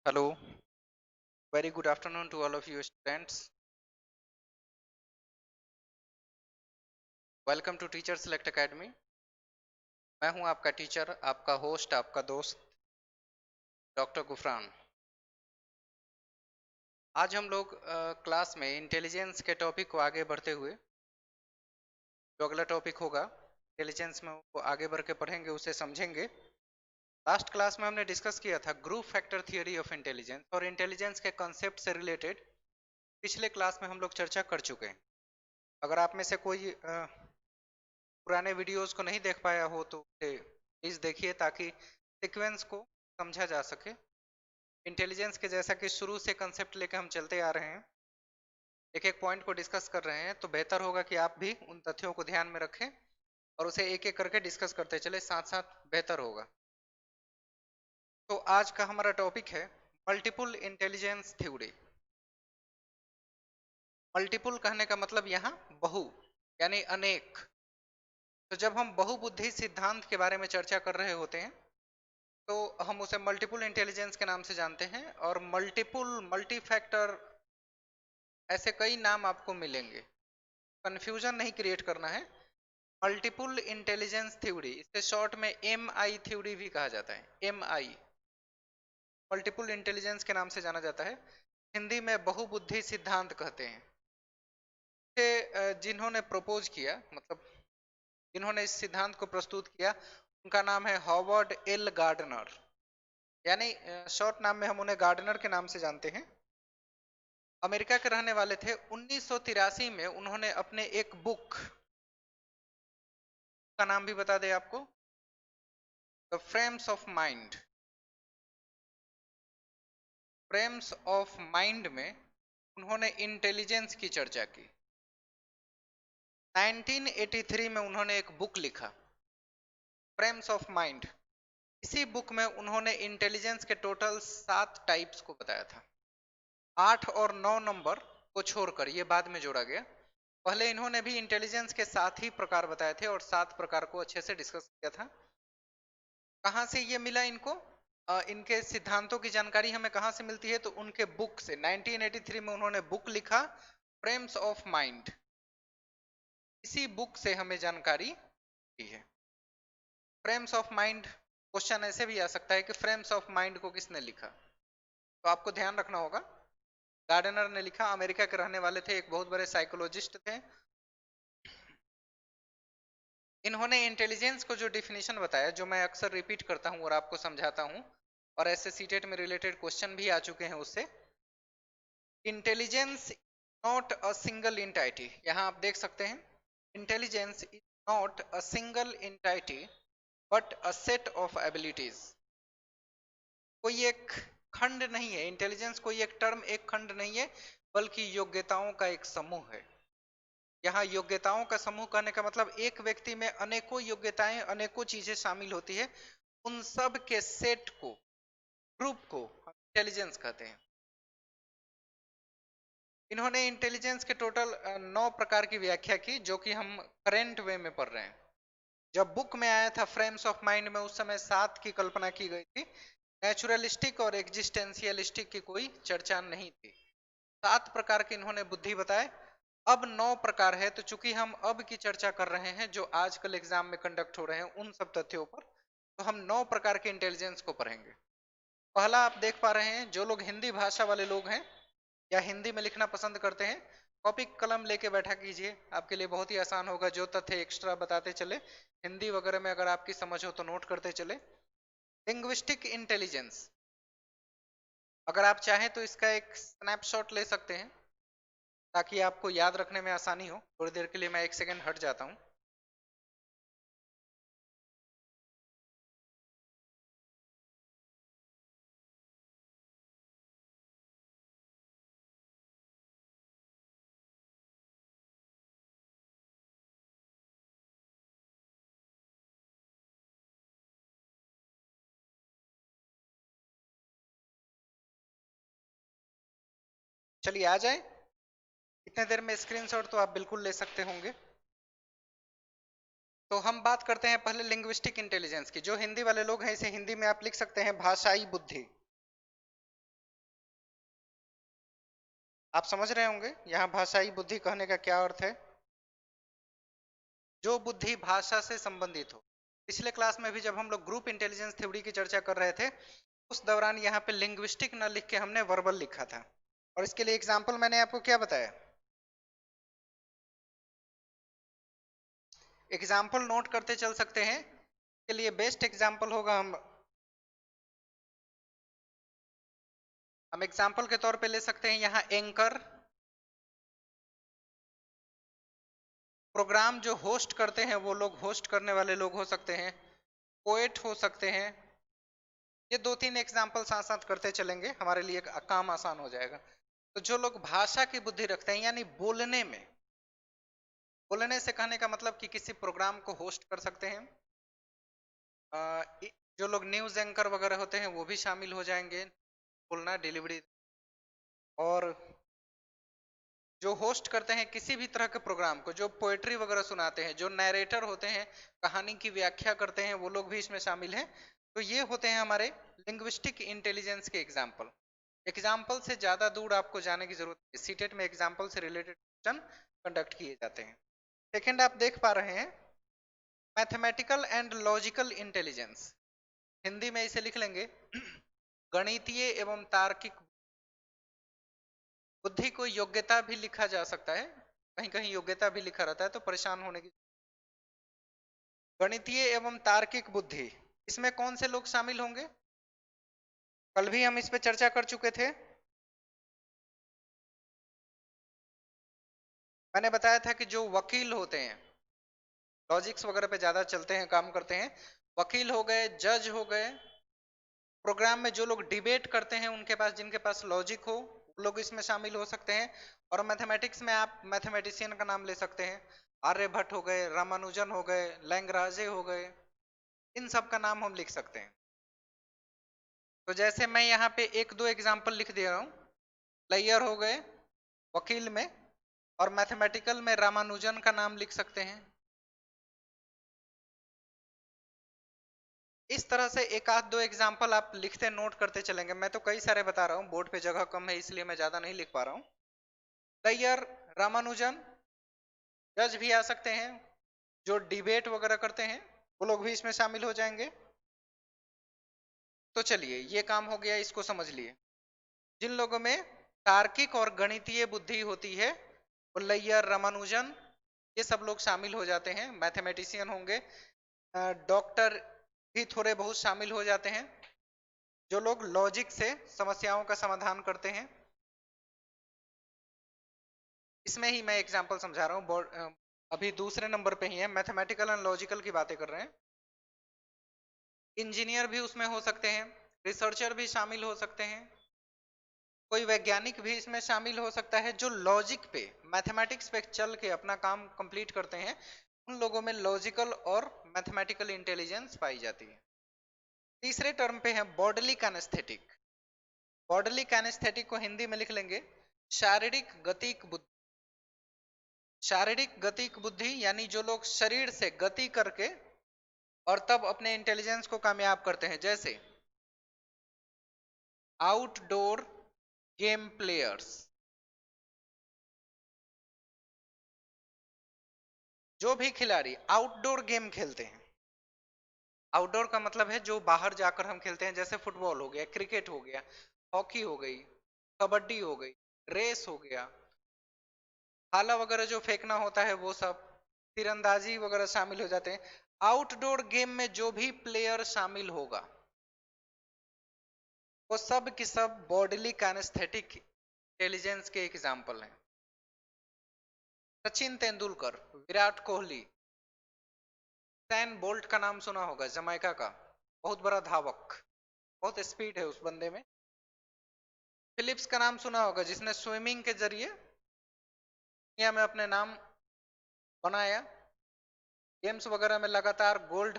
Hello, very good afternoon to all of you students. Welcome to Teacher Select Academy. मैं हूं आपका teacher, आपका host, आपका दोस्त डॉक्टर गुफरान। आज हम लोग क्लास में इंटेलिजेंस के टॉपिक को आगे बढ़ते हुए जो अगला टॉपिक होगा इंटेलिजेंस में वो आगे बढ़ के पढ़ेंगे, उसे समझेंगे। लास्ट क्लास में हमने डिस्कस किया था group factor theory of intelligence और इंटेलिजेंस के कॉन्सेप्ट से रिलेटेड पिछले क्लास में हम लोग चर्चा कर चुके हैं। अगर आप में से कोई पुराने वीडियोस को नहीं देख पाया हो तो प्लीज देखिए ताकि सीक्वेंस को समझा जा सके। इंटेलिजेंस के जैसा कि शुरू से कंसेप्ट लेकर हम चलते आ रहे हैं, एक एक पॉइंट को डिस्कस कर रहे हैं, तो बेहतर होगा कि आप भी उन तथ्यों को ध्यान में रखें और उसे एक एक करके डिस्कस करते चले, साथ साथ बेहतर होगा। तो आज का हमारा टॉपिक है मल्टीपल इंटेलिजेंस थ्योरी। मल्टीपल कहने का मतलब यहाँ बहु यानी अनेक। तो जब हम बहुबुद्धि सिद्धांत के बारे में चर्चा कर रहे होते हैं तो हम उसे मल्टीपल इंटेलिजेंस के नाम से जानते हैं, और मल्टीपल, मल्टी फैक्टर, ऐसे कई नाम आपको मिलेंगे। कंफ्यूजन नहीं क्रिएट करना है। मल्टीपल इंटेलिजेंस थ्योरी, इसे शॉर्ट में MI थ्योरी भी कहा जाता है। MI मल्टीपल इंटेलिजेंस के नाम से जाना जाता है। हिंदी में बहुबुद्धि सिद्धांत कहते हैं। जिन्होंने प्रपोज किया, मतलब जिन्होंने इस सिद्धांत को प्रस्तुत किया, उनका नाम है हॉवर्ड एल गार्डनर, यानी शॉर्ट नाम में हम उन्हें गार्डनर के नाम से जानते हैं। अमेरिका के रहने वाले थे। 1983 में उन्होंने अपने एक बुक का नाम भी बता दें आपको, the frames of mind. Frames of mind में उन्होंने इंटेलिजेंस की चर्चा की। 1983 में उन्होंने एक बुक लिखा, फ्रेम्स ऑफ माइंड। इसी बुक में उन्होंने इंटेलिजेंस के टोटल 7 टाइप्स को बताया था। 8 और 9 नंबर को छोड़कर, ये बाद में जोड़ा गया। पहले इन्होंने भी इंटेलिजेंस के 7 ही प्रकार बताए थे और 7 प्रकार को अच्छे से डिस्कस किया था। कहाँ से ये मिला इनको? इनके सिद्धांतों की जानकारी हमें कहाँ से मिलती है? तो उनके बुक से। 1983 में उन्होंने बुक लिखा, फ्रेम्स ऑफ माइंड। इसी बुक से हमें जानकारी दी है। फ्रेम्स ऑफ माइंड, क्वेश्चन ऐसे भी आ सकता है कि फ्रेम्स ऑफ माइंड को किसने लिखा? तो आपको ध्यान रखना होगा, गार्डनर ने लिखा। अमेरिका के रहने वाले थे, एक बहुत बड़े साइकोलॉजिस्ट थे। इन्होंने इंटेलिजेंस को जो डिफिनेशन बताया, जो मैं अक्सर रिपीट करता हूं और आपको समझाता हूं, और ऐसे सीटेट में रिलेटेड क्वेश्चन भी आ चुके हैं उससे। Intelligence not a single entity, यहां आप देख सकते हैं, intelligence is not a single entity but a set of abilities. कोई एक खंड नहीं है, इंटेलिजेंस कोई एक टर्म, एक खंड नहीं है, बल्कि योग्यताओं का एक समूह है। यहाँ योग्यताओं का समूह कहने का मतलब एक व्यक्ति में अनेकों योग्यताएं, अनेकों चीजें शामिल होती है, उन सब के सेट को, ग्रुप को इंटेलिजेंस कहते हैं। इन्होंने इंटेलिजेंस के टोटल 9 प्रकार की व्याख्या की, जो कि हम करेंट वे में पढ़ रहे हैं। जब बुक में आया था फ्रेम्स ऑफ माइंड में, उस समय 7 की कल्पना की गई थी। नेचुरलिस्टिक और एग्जिस्टेंशियलिस्टिक की कोई चर्चा नहीं थी। 7 प्रकार के इन्होंने बुद्धि बताए। अब 9 प्रकार है, तो चूंकि हम अब की चर्चा कर रहे हैं जो आजकल एग्जाम में कंडक्ट हो रहे हैं उन सब तथ्यों पर, तो हम 9 प्रकार के इंटेलिजेंस को पढ़ेंगे। पहला आप देख पा रहे हैं, जो लोग हिंदी भाषा वाले लोग हैं या हिंदी में लिखना पसंद करते हैं, कॉपी कलम लेके बैठा कीजिए, आपके लिए बहुत ही आसान होगा। जो तथ्य एक्स्ट्रा बताते चले, हिंदी वगैरह में अगर आपकी समझ हो तो नोट करते चले। लिंग्विस्टिक इंटेलिजेंस, अगर आप चाहें तो इसका एक स्नैपशॉट ले सकते हैं ताकि आपको याद रखने में आसानी हो। थोड़ी देर के लिए मैं 1 सेकंड हट जाता हूं। चलिए आ जाए। इतने देर में स्क्रीनशॉट तो आप बिल्कुल ले सकते होंगे। तो हम बात करते हैं पहले लिंग्विस्टिक इंटेलिजेंस की। जो हिंदी वाले लोग हैं, इसे हिंदी में आप लिख सकते हैं भाषाई बुद्धि। आप समझ रहे होंगे यहाँ भाषाई बुद्धि कहने का क्या अर्थ है? जो बुद्धि भाषा से संबंधित हो। पिछले क्लास में भी जब हम लोग ग्रुप इंटेलिजेंस थ्योरी की चर्चा कर रहे थे, उस दौरान यहाँ पे लिंग्विस्टिक न लिख के हमने वर्बल लिखा था, और इसके लिए एग्जाम्पल मैंने आपको क्या बताया? एग्जाम्पल नोट करते चल सकते हैं। के लिए बेस्ट एग्जाम्पल होगा, हम एग्जाम्पल के तौर पे ले सकते हैं यहाँ एंकर। प्रोग्राम जो होस्ट करते हैं वो लोग, होस्ट करने वाले लोग हो सकते हैं, पोएट हो सकते हैं। ये दो तीन एग्जाम्पल साथ साथ करते चलेंगे, हमारे लिए काम आसान हो जाएगा। तो जो लोग भाषा की बुद्धि रखते हैं, यानी बोलने में, बोलने से कहने का मतलब कि किसी प्रोग्राम को होस्ट कर सकते हैं। जो लोग न्यूज एंकर वगैरह होते हैं वो भी शामिल हो जाएंगे, बोलना, डिलीवरी। और जो होस्ट करते हैं किसी भी तरह के प्रोग्राम को, जो पोएट्री वगैरह सुनाते हैं, जो नैरेटर होते हैं, कहानी की व्याख्या करते हैं, वो लोग भी इसमें शामिल हैं। तो ये होते हैं हमारे लिंग्विस्टिक इंटेलिजेंस के एग्जाम्पल। एग्जाम्पल से ज्यादा दूर आपको जाने की जरूरत है, सीटेट में एग्जाम्पल से रिलेटेड क्वेश्चन कंडक्ट किए जाते हैं। सेकेंड आप देख पा रहे हैं mathematical and logical intelligence, Hindi में इसे लिख लेंगे गणितीय एवं तार्किक बुद्धि को योग्यता भी लिखा जा सकता है, कहीं कहीं योग्यता भी लिखा रहता है, तो परेशान होने की। गणितीय एवं तार्किक बुद्धि, इसमें कौन से लोग शामिल होंगे? कल भी हम इस पे चर्चा कर चुके थे। मैंने बताया था कि जो वकील होते हैं, लॉजिक्स वगैरह पे ज्यादा चलते हैं, काम करते हैं, वकील हो गए, जज हो गए, प्रोग्राम में जो लोग डिबेट करते हैं, उनके पास, जिनके पास लॉजिक हो, वो लोग इसमें शामिल हो सकते हैं। और मैथमेटिक्स में आप मैथमेटिशियन का नाम ले सकते हैं, आर्यभट्ट हो गए, रामानुजन हो गए, लैंग्राजे हो गए, इन सब का नाम हम लिख सकते हैं। तो जैसे मैं यहाँ पे एक दो एग्जाम्पल लिख दे रहा हूँ, लैयर हो गए वकील में, और मैथमेटिकल में रामानुजन का नाम लिख सकते हैं। इस तरह से एक आध दो एग्जाम्पल आप लिखते नोट करते चलेंगे। मैं तो कई सारे बता रहा हूँ, बोर्ड पे जगह कम है इसलिए मैं ज्यादा नहीं लिख पा रहा हूँ। लैयर, रामानुजन, जज भी आ सकते हैं, जो डिबेट वगैरह करते हैं वो लोग भी इसमें शामिल हो जाएंगे। तो चलिए, ये काम हो गया, इसको समझ लिए। जिन लोगों में तार्किक और गणितीय बुद्धि होती है, वो लैयर, रामानुजन, ये सब लोग शामिल हो जाते हैं। मैथमेटिशियन होंगे, डॉक्टर भी थोड़े बहुत शामिल हो जाते हैं, जो लोग लॉजिक से समस्याओं का समाधान करते हैं। इसमें ही मैं एग्जांपल समझा रहा हूँ, अभी दूसरे नंबर पे ही है, मैथमेटिकल एंड लॉजिकल की बातें कर रहे हैं। इंजीनियर भी उसमें हो सकते हैं, रिसर्चर भी शामिल हो सकते हैं, कोई वैज्ञानिक भी इसमें शामिल हो सकता है, जो लॉजिक पे, मैथमेटिक्स पे चल के अपना काम कंप्लीट करते हैं। उन लोगों में लॉजिकल और मैथमेटिकल इंटेलिजेंस पाई जाती है। तीसरे टर्म पे है बॉडली कैनेस्थेटिक। बॉडली कैनेस्थेटिक को हिंदी में लिख लेंगे शारीरिक गतिक बुद्धि। शारीरिक गतिक बुद्धि यानी जो लोग शरीर से गति करके और तब अपने इंटेलिजेंस को कामयाब करते हैं, जैसे आउटडोर गेम प्लेयर्स। जो भी खिलाड़ी आउटडोर गेम खेलते हैं, आउटडोर का मतलब है जो बाहर जाकर हम खेलते हैं, जैसे फुटबॉल हो गया, क्रिकेट हो गया, हॉकी हो गई, कबड्डी हो गई, रेस हो गया, भाला वगैरह जो फेंकना होता है वो सब, तीरंदाजी वगैरह शामिल हो जाते हैं। आउटडोर गेम में जो भी प्लेयर शामिल होगा वो सब की सब बॉडीली कैनेस्थेटिक इंटेलिजेंस के एग्जाम्पल हैं। सचिन तेंदुलकर, विराट कोहली, सैन बोल्ट का नाम सुना होगा, जमैका का बहुत बड़ा धावक, बहुत स्पीड है उस बंदे में। फिलिप्स का नाम सुना होगा, जिसने स्विमिंग के जरिए दुनिया में अपने नाम बनाया, गेम्स वगैरह में लगातार गोल्ड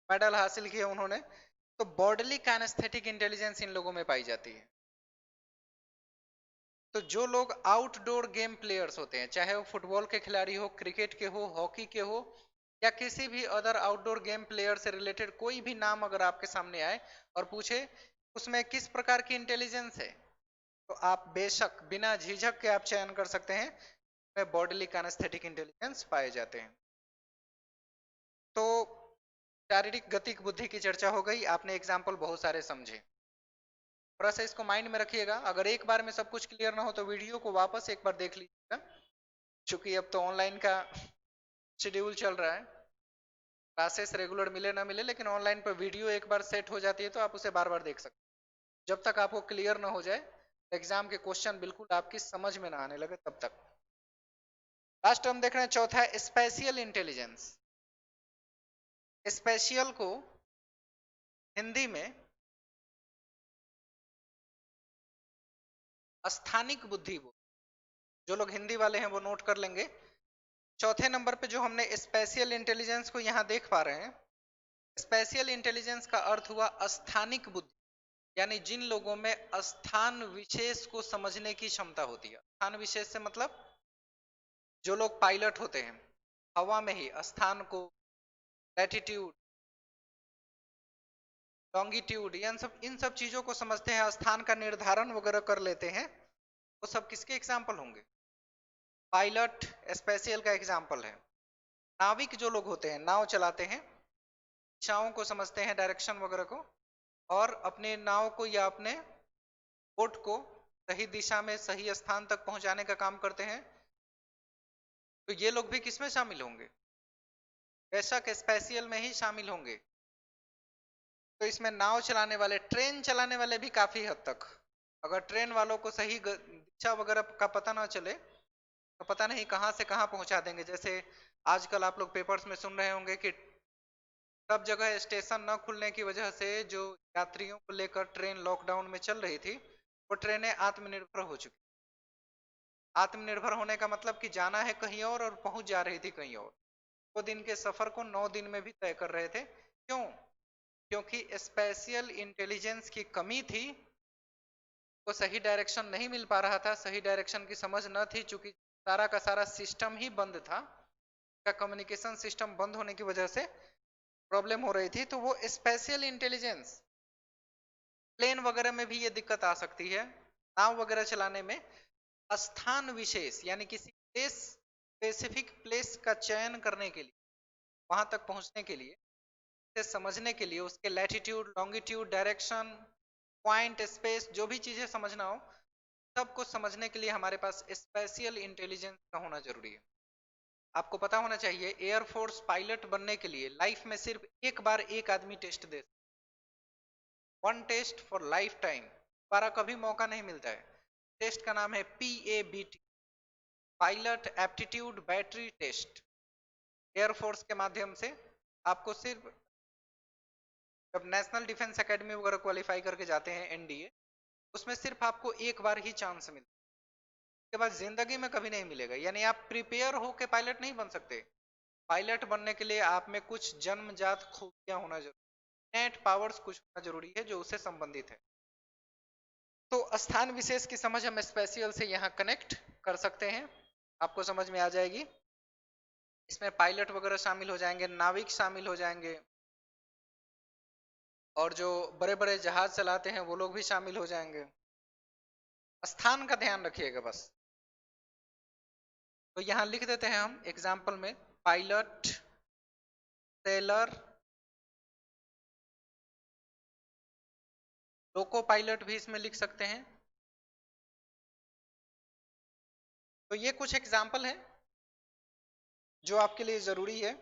मेडल हासिल किए उन्होंने। तो बॉडीली कैनेस्थेटिक इंटेलिजेंस इन लोगों में पाई जाती है। तो जो लोग आउटडोर गेम प्लेयर्स होते हैं, चाहे वो फुटबॉल के खिलाड़ी हो, क्रिकेट के हो, हॉकी के हो, या किसी भी अदर आउटडोर गेम प्लेयर से रिलेटेड कोई भी नाम अगर आपके सामने आए और पूछे उसमें किस प्रकार की इंटेलिजेंस है, तो आप बेशक बिना झिझक के आप चयन कर सकते हैं, में बॉडीली काइनेस्थेटिक इंटेलिजेंस पाए जाते हैं। तो शारीरिक गतिक बुद्धि की चर्चा हो गई, आपने एग्जाम्पल बहुत सारे समझे। थोड़ा सा इसको माइंड में रखिएगा, अगर एक बार में सब कुछ क्लियर ना हो तो वीडियो को वापस एक बार देख लीजिएगा, क्योंकि अब तो ऑनलाइन का शेड्यूल चल रहा है, क्लासेस रेगुलर मिले ना मिले, लेकिन ऑनलाइन पर वीडियो एक बार सेट हो जाती है तो आप उसे बार बार देख सकते हैं। जब तक आपको क्लियर ना हो जाए, एग्जाम के क्वेश्चन बिल्कुल आपकी समझ में ना आने लगे तब तक। लास्ट हम देख रहे हैं चौथा, स्पेशियल इंटेलिजेंस। स्पेशियल को हिंदी में स्थानिक बुद्धि बोल, जो लोग हिंदी वाले हैं वो नोट कर लेंगे। चौथे नंबर पे जो हमने स्पेशियल इंटेलिजेंस को यहाँ देख पा रहे हैं, स्पेशियल इंटेलिजेंस का अर्थ हुआ स्थानिक बुद्धि, यानी जिन लोगों में स्थान विशेष को समझने की क्षमता होती है। स्थान विशेष से मतलब जो लोग पायलट होते हैं, हवा में ही स्थान को, लैटिट्यूड, लॉन्गिट्यूड, इन सब चीजों को समझते हैं, स्थान का निर्धारण वगैरह कर लेते हैं, वो सब किसके एग्जाम्पल होंगे? पायलट स्पेशियल का एग्जाम्पल है। नाविक जो लोग होते हैं, नाव चलाते हैं, दिशाओं को समझते हैं, डायरेक्शन वगैरह को, और अपने नाव को या अपने बोट को सही दिशा में सही स्थान तक पहुंचाने का काम करते हैं, तो ये लोग भी किसमें शामिल होंगे? बेशक स्पेशियल में ही शामिल होंगे। तो इसमें नाव चलाने वाले, ट्रेन चलाने वाले भी काफी हद तक, अगर ट्रेन वालों को सही दिशा वगैरह का पता ना चले तो पता नहीं कहां से कहां पहुंचा देंगे। जैसे आजकल आप लोग पेपर्स में सुन रहे होंगे कि सब जगह स्टेशन न खुलने की वजह से जो यात्रियों को लेकर ट्रेन लॉकडाउन में चल रही थी, वो ट्रेनें आत्मनिर्भर हो चुकी। आत्मनिर्भर होने का मतलब कि जाना है कहीं और पहुंच जा रही थी कहीं और। 2 दिन के सफर को 9 दिन में भी तय कर रहे थे। क्यों? क्योंकि स्पेशियल इंटेलिजेंस की कमी थी, को सही डायरेक्शन नहीं मिल पा रहा था, सही डायरेक्शन की समझ न थी, चूंकि सारा का सारा सिस्टम ही बंद था, का कम्युनिकेशन सिस्टम बंद होने की वजह से प्रॉब्लम हो रही थी। तो वो स्पेशियल इंटेलिजेंस, प्लेन वगैरह में भी ये दिक्कत आ सकती है, नाव वगैरह चलाने में स्थान विशेष यानी किसी प्लेस, स्पेसिफिक प्लेस का चयन करने के लिए, वहां तक पहुंचने के लिए, से समझने के लिए, उसके latitude, longitude, direction, point, space, जो भी चीजें समझना हो, सबको समझने के लिए हमारे पास स्पेशियल इंटेलिजेंस का होना जरूरी है। आपको पता होना चाहिए, एयरफोर्स पायलट बनने के लिए लाइफ में सिर्फ एक बार एक आदमी टेस्ट दे, 1 टेस्ट फॉर लाइफ टाइम, दोबारा कभी मौका नहीं मिलता है। टेस्ट का नाम है PABT, pilot aptitude battery test. Air force के माध्यम से आपको सिर्फ, जब नेशनल डिफेंस एकेडमी वगैरह क्वालिफाई करके जाते हैं NDA, उसमें सिर्फ आपको एक बार ही चांस मिलता है, उसके बाद जिंदगी में कभी नहीं मिलेगा। यानी आप प्रिपेयर होके पायलट नहीं बन सकते। पायलट बनने के लिए आप में कुछ जन्मजात खूबियां होना जरूरी, नेट पावर्स कुछ होना जरूरी है जो उससे संबंधित है। तो स्थान विशेष की समझ हम स्पेशियल से यहाँ कनेक्ट कर सकते हैं, आपको समझ में आ जाएगी। इसमें पायलट वगैरह शामिल हो जाएंगे, नाविक शामिल हो जाएंगे, और जो बड़े बड़े जहाज चलाते हैं वो लोग भी शामिल हो जाएंगे। स्थान का ध्यान रखिएगा बस। तो यहाँ लिख देते हैं हम एग्जाम्पल में, पायलट, सेलर, लोको पायलट भी इसमें लिख सकते हैं। तो ये कुछ एग्जाम्पल है जो आपके लिए जरूरी है,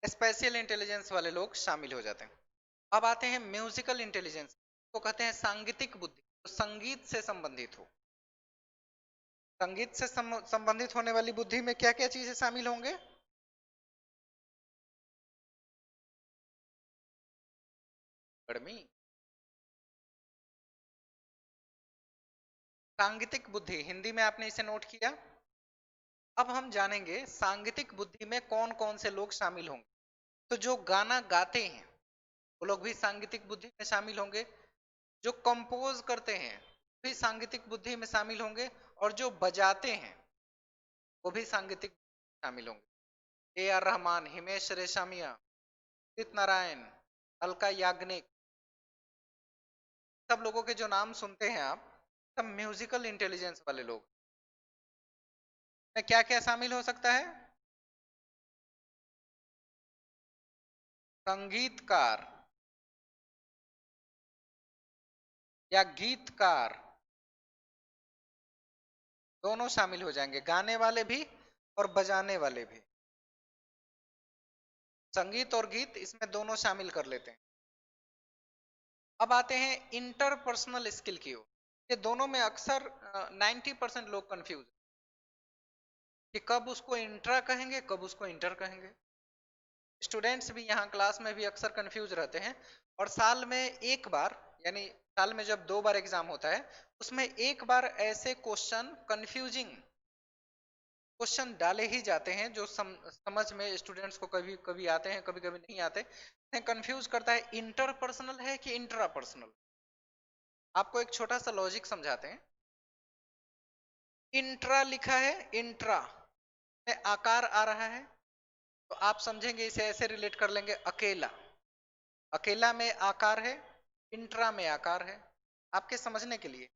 स्पेशियल इंटेलिजेंस वाले लोग शामिल हो जाते हैं। अब आते हैं म्यूजिकल इंटेलिजेंस, को कहते हैं सांगीतिक बुद्धि, तो संगीत से संबंधित हो। संगीत से संबंधित होने वाली बुद्धि में क्या क्या चीजें शामिल होंगे? गर्मी, सांगीतिक बुद्धि, हिंदी में आपने इसे नोट किया। अब हम जानेंगे सांगीतिक बुद्धि में कौन कौन से लोग शामिल होंगे। तो जो गाना गाते हैं वो लोग भी सांगीतिक बुद्धि में शामिल होंगे, जो कंपोज करते हैं भी सांगीतिक बुद्धि में शामिल होंगे, और जो बजाते हैं वो भी सांगीतिक शामिल होंगे। AR रहमान, हिमेश रेशमिया, उदित नारायण, अलका याग्निक, सब लोगों के जो नाम सुनते हैं आप, सब म्यूजिकल इंटेलिजेंस वाले लोग में क्या क्या शामिल हो सकता है? संगीतकार या गीतकार, दोनों शामिल हो जाएंगे, गाने वाले भी और बजाने वाले भी। संगीत और गीत इसमें दोनों शामिल कर लेते हैं। अब आते हैं इंटरपर्सनल स्किल की ओर। ये दोनों में अक्सर 90% लोग कंफ्यूज कि कब उसको इंट्रा कहेंगे, कब उसको इंटर कहेंगे। स्टूडेंट्स भी यहाँ क्लास में भी अक्सर कंफ्यूज रहते हैं। और साल में एक बार, यानी साल में जब 2 बार एग्जाम होता है, उसमें एक बार ऐसे क्वेश्चन, कंफ्यूजिंग क्वेश्चन डाले ही जाते हैं जो समझ में स्टूडेंट्स को कभी कभी आते हैं, कभी कभी नहीं आते। कंफ्यूज करता है इंटरपर्सनल है कि इंट्रा पर्सनल। आपको एक छोटा सा लॉजिक समझाते हैं। इंट्रा लिखा है, इंट्रा में आकार आ रहा है, तो आप समझेंगे इसे ऐसे रिलेट कर लेंगे, अकेला, अकेला में आकार है, इंट्रा में आकार है। आपके समझने के लिए,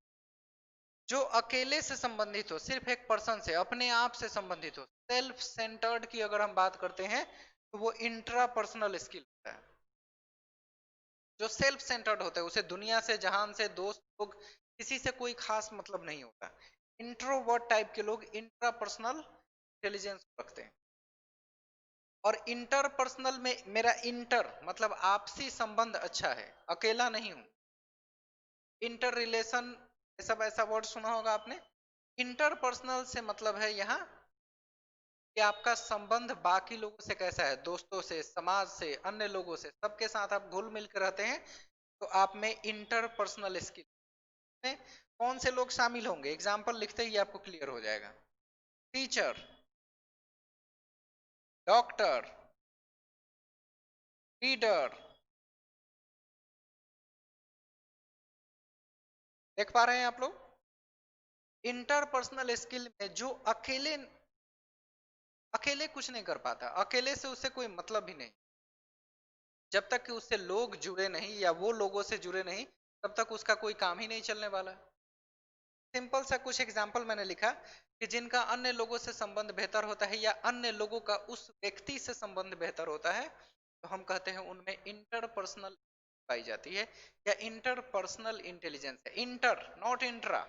जो अकेले से संबंधित हो, सिर्फ एक पर्सन से, अपने आप से संबंधित हो, सेल्फ सेंटर्ड की अगर हम बात करते हैं, तो वो इंट्रा पर्सनल स्किल होता है। जो सेल्फ सेंटर्ड होता है, उसे दुनिया से, जहान से, दोस्त लोग, किसी से कोई खास मतलब नहीं होता। इंट्रोवर्ट टाइप के लोग इंट्रा पर्सनल इंटेलिजेंस रखते हैं। और इंटरपर्सनल में मेरा इंटर मतलब आपसी संबंध अच्छा है, अकेला नहीं हूं। इंटर रिलेशन, सब ऐसा वर्ड सुना होगा आपने। इंटरपर्सनल से मतलब है यहाँ कि आपका संबंध बाकी लोगों से कैसा है, दोस्तों से, समाज से, अन्य लोगों से, सबके साथ आप घुल मिल कर रहते हैं, तो आप में इंटरपर्सनल स्किल में कौन से लोग शामिल होंगे, एग्जाम्पल लिखते ही आपको क्लियर हो जाएगा। Teacher, doctor, leader. देख पा रहे हैं आप लोग? इंटरपर्सनल स्किल में जो अकेले अकेले कुछ नहीं कर पाता, अकेले से उससे कोई मतलब भी नहीं। जब तक कि उससे लोग जुड़े नहीं या वो लोगों से जुड़े नहीं, तब तक उसका कोई काम ही नहीं चलने वाला। सिंपल सा कुछ एग्जाम्पल मैंने लिखा कि जिनका अन्य लोगों से संबंध बेहतर होता है या अन्य लोगों का उस व्यक्ति से संबंध बेहतर होता है, तो हम कहते हैं उनमें इंटरपर्सनल पाई जाती है या इंटरपर्सनल इंटेलिजेंस है। Inter, not intra.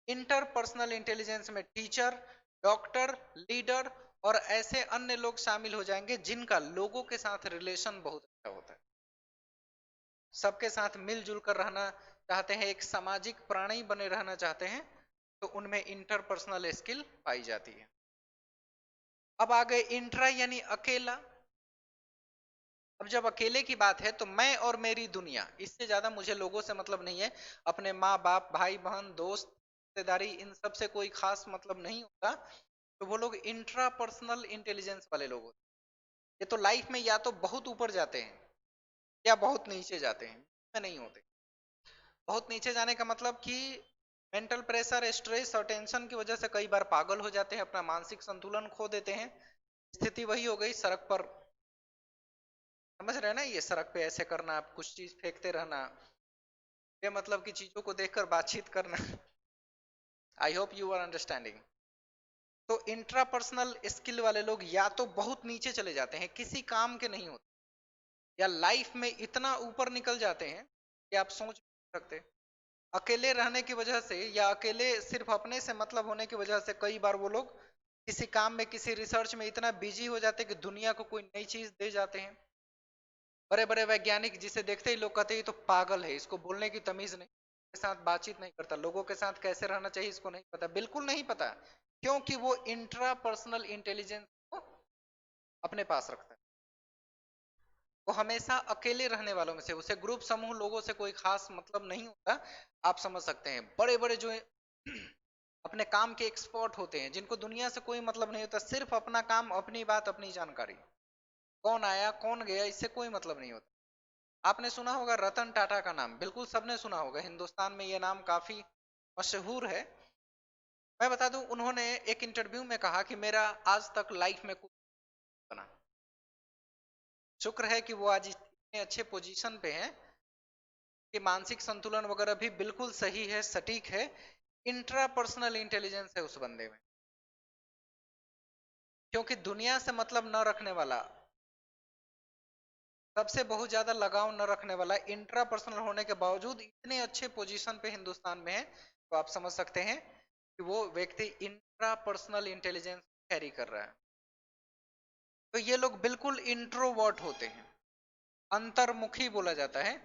Interpersonal intelligence में टीचर, डॉक्टर, लीडर और ऐसे अन्य लोग शामिल हो जाएंगे जिनका लोगों के साथ रिलेशन बहुत अच्छा होता है, सबके साथ मिलजुल कर रहना चाहते हैं, एक सामाजिक प्राणी बने रहना चाहते हैं, तो उनमें इंटरपर्सनल स्किल पाई जाती है। अब आ गए इंट्रा यानी अकेला। अब जब अकेले की बात है तो मैं और मेरी दुनिया, इससे ज्यादा मुझे लोगों से मतलब नहीं है, अपने माँ बाप, भाई बहन, दोस्त, रिश्तेदारी, इन सब से कोई खास मतलब नहीं होता, तो वो लोग इंट्रा पर्सनल इंटेलिजेंस वाले लोग होते हैं। ये तो लाइफ में या तो बहुत ऊपर जाते हैं या बहुत नीचे जाते हैं, में नहीं होते। बहुत नीचे जाने का मतलब कि मेंटल प्रेशर, स्ट्रेस और टेंशन की वजह से कई बार पागल हो जाते हैं, अपना मानसिक संतुलन खो देते हैं। स्थिति वही हो गई सड़क पर, समझ रहे हैं ना, ये सड़क पे ऐसे करना, आप कुछ चीज फेंकते रहना, ये मतलब की चीजों को देखकर बातचीत करना। I hope you are understanding. तो इंट्रापर्सनल स्किल वाले लोग या तो बहुत नीचे चले जाते हैं, किसी काम के नहीं होते, या लाइफ में इतना ऊपर निकल जाते हैं कि आप सोच नहीं सकते। अकेले रहने की वजह से या अकेले सिर्फ अपने से मतलब होने की वजह से कई बार वो लोग किसी काम में, किसी रिसर्च में इतना बिजी हो जाते हैं कि दुनिया को कोई नई चीज दे जाते हैं। बड़े बड़े वैज्ञानिक जिसे देखते ही लोग कहते हैं ये तो पागल है, इसको बोलने की तमीज नहीं, के साथ बातचीत नहीं करता, लोगों के साथ कैसे रहना चाहिए इसको नहीं पता, बिल्कुल नहीं पता, क्योंकि वो इंट्रा पर्सनल इंटेलिजेंस को अपने पास रखता है। वो हमेशा अकेले रहने वालों में से, उसे ग्रुप, समूह लोगों से कोई खास मतलब नहीं होता। आप समझ सकते हैं बड़े बड़े जो अपने काम के एक्सपर्ट होते हैं, जिनको दुनिया से कोई मतलब नहीं होता, सिर्फ अपना काम, अपनी बात, अपनी जानकारी, कौन आया कौन गया इससे कोई मतलब नहीं होता। आपने सुना होगा रतन टाटा का नाम, बिल्कुल सबने सुना होगा, हिंदुस्तान में ये नाम काफी मशहूर है। मैं बता दूं, उन्होंने एक इंटरव्यू में कहा कि मेरा आज तक लाइफ में कुछ नहीं बना, शुक्र है कि वो आज इतने अच्छे पोजीशन पे हैं, कि मानसिक संतुलन वगैरह भी बिल्कुल सही है, सटीक है, इंट्रापर्सनल इंटेलिजेंस है उस बंदे में। क्योंकि दुनिया से मतलब न रखने वाला, सबसे बहुत ज्यादा लगाव न रखने वाला, इंट्रापर्सनल होने के बावजूद इतने अच्छे पोजीशन पे हिंदुस्तान में है, तो आप समझ सकते हैं कि वो व्यक्ति इंट्रापर्सनल इंटेलिजेंस कैरी कर रहा है। तो ये लोग बिल्कुल इंट्रोवर्ट होते हैं, अंतर्मुखी बोला जाता है।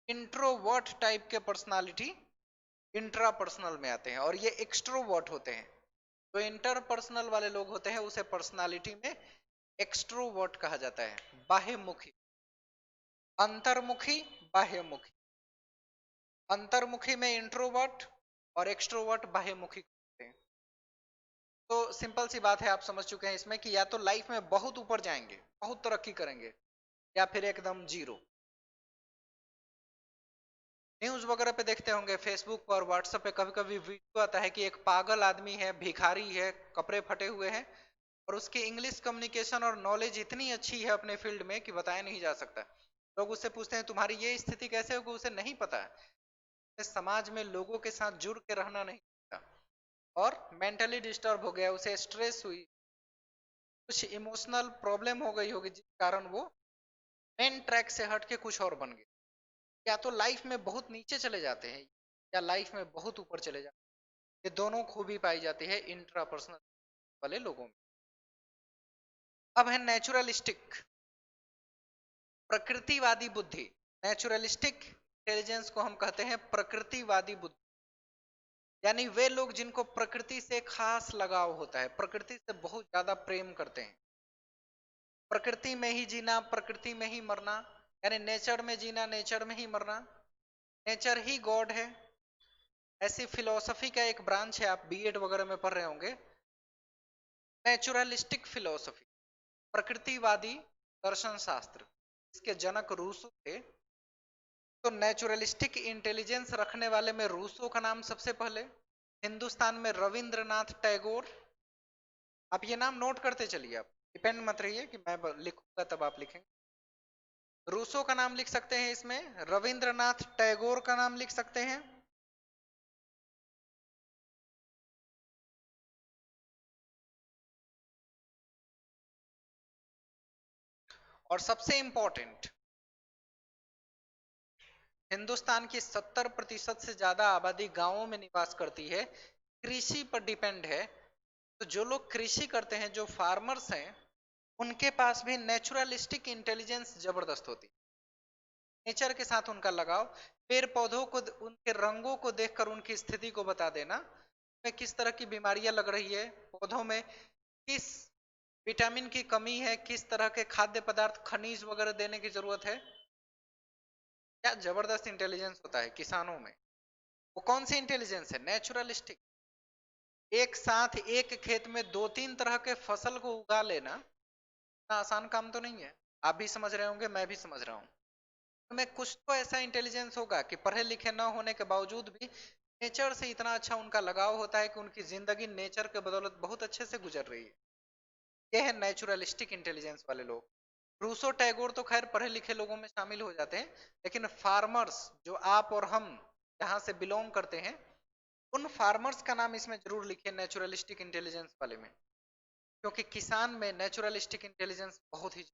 इंट्रोवर्ट टाइप के पर्सनालिटी इंट्रापर्सनल में आते हैं, और ये एक्सट्रोवर्ट होते हैं। जो इंटरपर्सनल वाले लोग होते हैं उसे पर्सनालिटी में एक्सट्रोवर्ट कहा जाता है, बाह्यमुखी। अंतर्मुखी, बाह्यमुखी। अंतर्मुखी में इंट्रोवर्ट और एक्सट्रोवर्ट बाह्यमुखी होते हैं। तो सिंपल सी बात है, आप समझ चुके हैं इसमें कि या तो लाइफ में बहुत ऊपर जाएंगे, बहुत तरक्की करेंगे, या फिर एकदम जीरो। न्यूज वगैरह पे देखते होंगे, फेसबुक पर, व्हाट्सएप पे कभी कभी वीडियो आता है कि एक पागल आदमी है, भिखारी है, कपड़े फटे हुए हैं, और उसकी इंग्लिश कम्युनिकेशन और नॉलेज इतनी अच्छी है अपने फील्ड में कि बताया नहीं जा सकता। लोग उससे पूछते हैं तुम्हारी ये स्थिति कैसे होगी, उसे नहीं पता है। समाज में लोगों के साथ जुड़ के रहना नहीं पता, और मेंटली डिस्टर्ब हो गया, उसे स्ट्रेस हुई, कुछ इमोशनल प्रॉब्लम हो गई होगी, जिस कारण वो मेन ट्रैक से हट के कुछ और बन गए। या तो लाइफ में बहुत नीचे चले जाते हैं, या लाइफ में बहुत ऊपर चले जाते हैं। ये दोनों खूबी पाई जाती है इंट्रापर्सनल वाले लोगों में। अब है नेचुरलिस्टिक, प्रकृतिवादी बुद्धि। नेचुरलिस्टिक इंटेलिजेंस को हम कहते हैं प्रकृतिवादी बुद्धि, यानी वे लोग जिनको प्रकृति से खास लगाव होता है, प्रकृति से बहुत ज्यादा प्रेम करते हैं, प्रकृति में ही जीना, प्रकृति में ही मरना, यानी नेचर में जीना, नेचर में ही मरना, नेचर ही गॉड है। ऐसी फिलोसफी का एक ब्रांच है, आप बीएड वगैरह में पढ़ रहे होंगे, नेचुरलिस्टिक फिलोसफी, प्रकृतिवादी दर्शन शास्त्र। इसके जनक रूसो थे। तो नेचुरलिस्टिक इंटेलिजेंस रखने वाले में रूसो का नाम सबसे पहले, हिंदुस्तान में रविंद्रनाथ टैगोर। आप ये नाम नोट करते चलिए, आप डिपेंड मत रहिए कि मैं लिखूंगा तब आप लिखेंगे। रूसो का नाम लिख सकते हैं इसमें, रविंद्रनाथ टैगोर का नाम लिख सकते हैं, और सबसे इंपॉर्टेंट, हिंदुस्तान की 70% से ज्यादा आबादी गांवों में निवास करती है, कृषि पर डिपेंड है। तो जो लोग कृषि करते हैं, जो फार्मर्स हैं, उनके पास भी नेचुरलिस्टिक इंटेलिजेंस जबरदस्त होती है। नेचर के साथ उनका लगाव, पेड़ पौधों को, उनके रंगों को देखकर उनकी स्थिति को बता देना, में किस तरह की बीमारियां लग रही है, पौधों में किस विटामिन की कमी है, किस तरह के खाद्य पदार्थ, खनिज वगैरह देने की जरूरत है। क्या जबरदस्त इंटेलिजेंस होता है किसानों में। वो कौन सी इंटेलिजेंस है? नेचुरलिस्टिक। एक साथ एक खेत में दो तीन तरह के फसल को उगा लेना इतना आसान काम तो नहीं है। आप भी समझ रहे होंगे, मैं भी समझ रहा हूँ। में कुछ तो ऐसा इंटेलिजेंस होगा कि पढ़े लिखे न होने के बावजूद भी नेचर से इतना अच्छा उनका लगाव होता है कि उनकी जिंदगी नेचर के बदौलत बहुत अच्छे से गुजर रही है। ये है नेचुरलिस्टिक इंटेलिजेंस वाले लोग। रूसो टैगोर तो खैर पढ़े लिखे लोगों में शामिल हो जाते हैं, लेकिन फार्मर्स जो आप और हम जहां से बिलोंग करते हैं, उन फार्मर्स का नाम इसमें जरूर लिखिए नेचुरलिस्टिक इंटेलिजेंस वाले में, क्योंकि किसान में नेचुरलिस्टिक इंटेलिजेंस बहुत ही।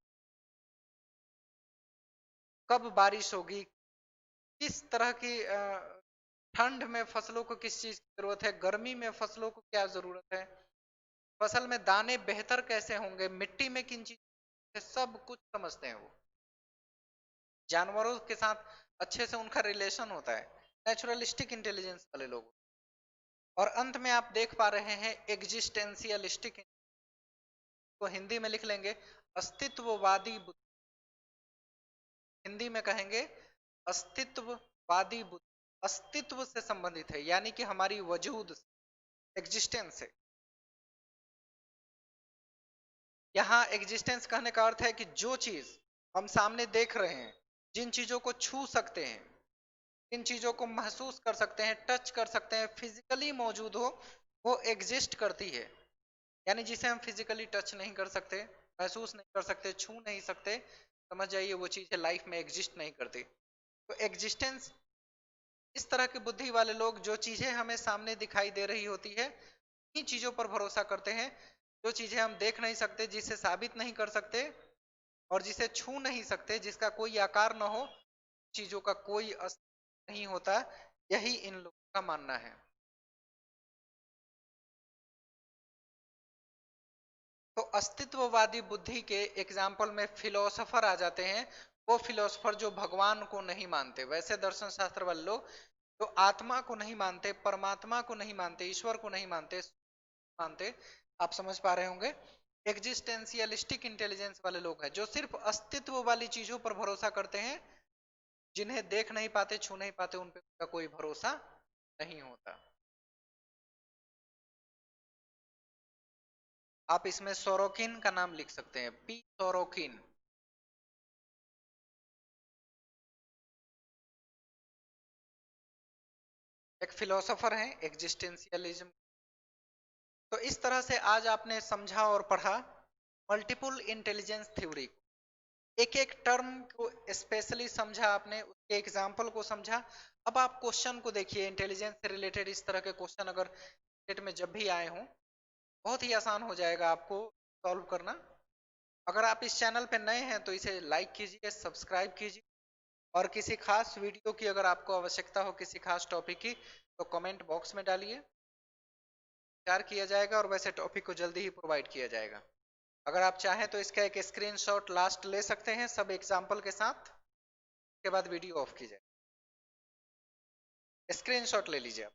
कब बारिश होगी, किस तरह की ठंड में फसलों को किस चीज की जरूरत है, गर्मी में फसलों को क्या जरूरत है, फसल में दाने बेहतर कैसे होंगे, मिट्टी में किन चीज, सब कुछ समझते हैं वो। जानवरों के साथ अच्छे से उनका रिलेशन होता है, नेचुरलिस्टिक इंटेलिजेंस वाले लोग। और अंत में आप देख पा रहे हैं एग्जिस्टेंशियलिस्टिक, को हिंदी में लिख लेंगे अस्तित्ववादी बुद्धि। हिंदी में कहेंगे अस्तित्ववादी बुद्धि, अस्तित्व से संबंधित है, यानी कि हमारी वजूद, एग्जिस्टेंस है। यहाँ एग्जिस्टेंस कहने का अर्थ है कि जो चीज हम सामने देख रहे हैं, जिन चीजों को छू सकते हैं, जिन चीजों को महसूस कर सकते हैं, टच कर सकते हैं, फिजिकली मौजूद हो, वो एग्जिस्ट करती है। यानी जिसे हम फिजिकली टच नहीं कर सकते, महसूस नहीं कर सकते, छू नहीं सकते, समझ जाइए वो चीज लाइफ में एग्जिस्ट नहीं करती। तो एग्जिस्टेंस इस तरह की बुद्धि वाले लोग जो चीजें हमें सामने दिखाई दे रही होती है उन्हीं चीजों पर भरोसा करते हैं। जो चीजें हम देख नहीं सकते, जिसे साबित नहीं कर सकते और जिसे छू नहीं सकते, जिसका कोई आकार न हो, चीजों का कोई अस्तित्व नहीं होता, यही इन लोगों का मानना है। तो अस्तित्ववादी बुद्धि के एग्जाम्पल में फिलोसोफर आ जाते हैं। वो फिलोसोफर जो भगवान को नहीं मानते, वैसे दर्शन शास्त्र वाले लोग जो आत्मा को नहीं मानते, परमात्मा को नहीं मानते, ईश्वर को नहीं मानते, आप समझ पा रहे होंगे। एग्जिस्टेंशियलिस्टिक इंटेलिजेंस वाले लोग हैं जो सिर्फ अस्तित्व वाली चीजों पर भरोसा करते हैं, जिन्हें देख नहीं पाते, छू नहीं पाते, उन पे उनका कोई भरोसा नहीं होता। आप इसमें सोरोकिन का नाम लिख सकते हैं, पी सोरोकिन। एक फिलोसोफर हैं एग्जिस्टेंशियलिज्म। तो इस तरह से आज आपने समझा और पढ़ा मल्टीपल इंटेलिजेंस थ्योरी को। एक एक टर्म को स्पेशली समझा आपने, उसके एग्जाम्पल को समझा। अब आप क्वेश्चन को देखिए, इंटेलिजेंस से रिलेटेड इस तरह के क्वेश्चन अगर डेट में जब भी आए हों, बहुत ही आसान हो जाएगा आपको सॉल्व करना। अगर आप इस चैनल पे नए हैं तो इसे लाइक कीजिए, सब्सक्राइब कीजिए, और किसी खास वीडियो की अगर आपको आवश्यकता हो, किसी खास टॉपिक की, तो कमेंट बॉक्स में डालिए, शेयर किया जाएगा और वैसे टॉपिक को जल्दी ही प्रोवाइड किया जाएगा। अगर आप चाहें तो इसका एक स्क्रीनशॉट लास्ट ले सकते हैं सब एग्जाम्पल के साथ, के बाद वीडियो ऑफ कीजिए, स्क्रीनशॉट ले लीजिए आप।